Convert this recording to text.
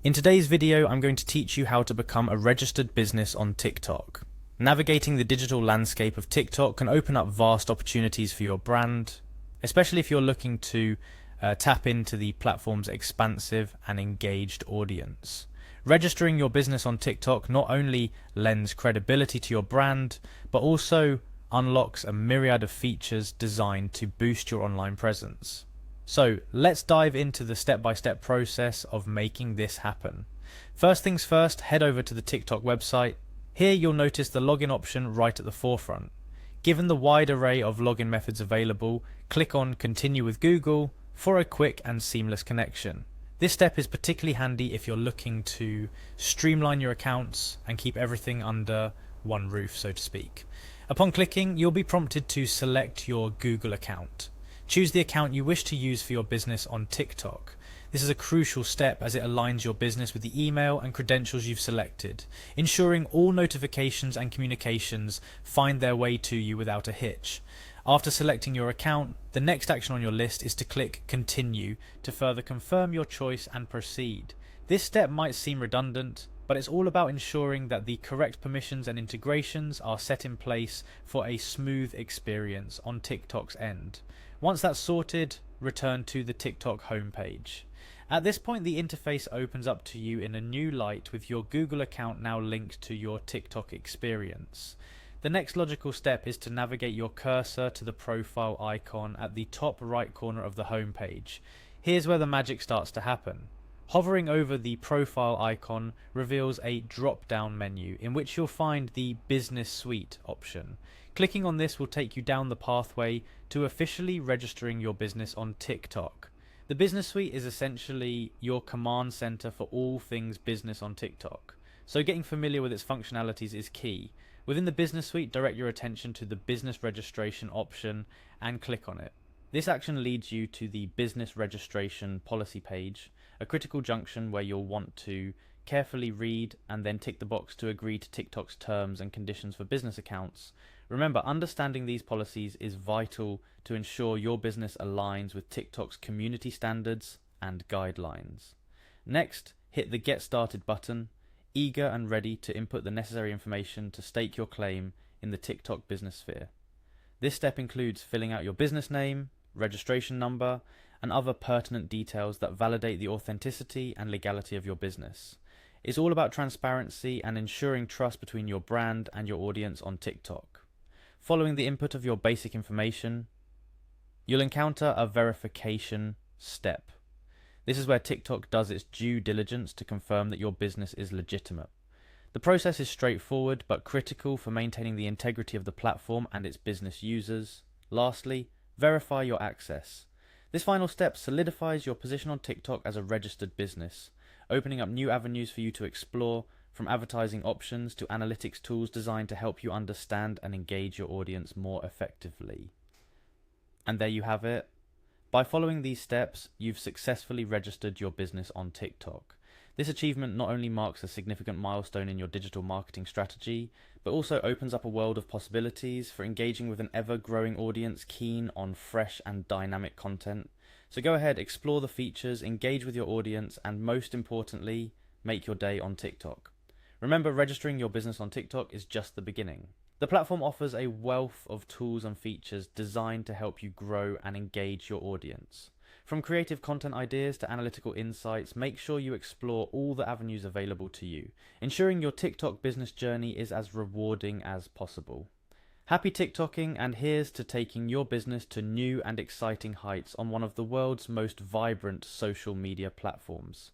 In today's video, I'm going to teach you how to become a registered business on TikTok. Navigating the digital landscape of TikTok can open up vast opportunities for your brand, especially if you're looking to tap into the platform's expansive and engaged audience. Registering your business on TikTok not only lends credibility to your brand, but also unlocks a myriad of features designed to boost your online presence. So let's dive into the step-by-step process of making this happen. First things first, head over to the TikTok website. Here you'll notice the login option right at the forefront. Given the wide array of login methods available, click on Continue with Google for a quick and seamless connection. This step is particularly handy if you're looking to streamline your accounts and keep everything under one roof, so to speak. Upon clicking, you'll be prompted to select your Google account. Choose the account you wish to use for your business on TikTok. This is a crucial step as it aligns your business with the email and credentials you've selected, ensuring all notifications and communications find their way to you without a hitch. After selecting your account, the next action on your list is to click Continue to further confirm your choice and proceed. This step might seem redundant, but it's all about ensuring that the correct permissions and integrations are set in place for a smooth experience on TikTok's end. Once that's sorted, return to the TikTok homepage. At this point, the interface opens up to you in a new light with your Google account now linked to your TikTok experience. The next logical step is to navigate your cursor to the profile icon at the top right corner of the homepage. Here's where the magic starts to happen. Hovering over the profile icon reveals a drop-down menu in which you'll find the Business Suite option. Clicking on this will take you down the pathway to officially registering your business on TikTok. The Business Suite is essentially your command center for all things business on TikTok, so getting familiar with its functionalities is key. Within the Business Suite, direct your attention to the Business Registration option and click on it. This action leads you to the Business Registration Policy page, a critical junction where you'll want to carefully read and then tick the box to agree to TikTok's terms and conditions for business accounts. Remember, understanding these policies is vital to ensure your business aligns with TikTok's community standards and guidelines. Next, hit the Get Started button, eager and ready to input the necessary information to stake your claim in the TikTok business sphere. This step includes filling out your business name, registration number, and other pertinent details that validate the authenticity and legality of your business. It's all about transparency and ensuring trust between your brand and your audience on TikTok. Following the input of your basic information, you'll encounter a verification step. This is where TikTok does its due diligence to confirm that your business is legitimate. The process is straightforward but critical for maintaining the integrity of the platform and its business users. Lastly, verify your access. This final step solidifies your position on TikTok as a registered business, opening up new avenues for you to explore, from advertising options to analytics tools designed to help you understand and engage your audience more effectively. And there you have it. By following these steps, you've successfully registered your business on TikTok. This achievement not only marks a significant milestone in your digital marketing strategy, but also opens up a world of possibilities for engaging with an ever-growing audience keen on fresh and dynamic content. So go ahead, explore the features, engage with your audience, and most importantly, make your day on TikTok. Remember, registering your business on TikTok is just the beginning. The platform offers a wealth of tools and features designed to help you grow and engage your audience. From creative content ideas to analytical insights, make sure you explore all the avenues available to you, ensuring your TikTok business journey is as rewarding as possible. Happy TikToking, and here's to taking your business to new and exciting heights on one of the world's most vibrant social media platforms.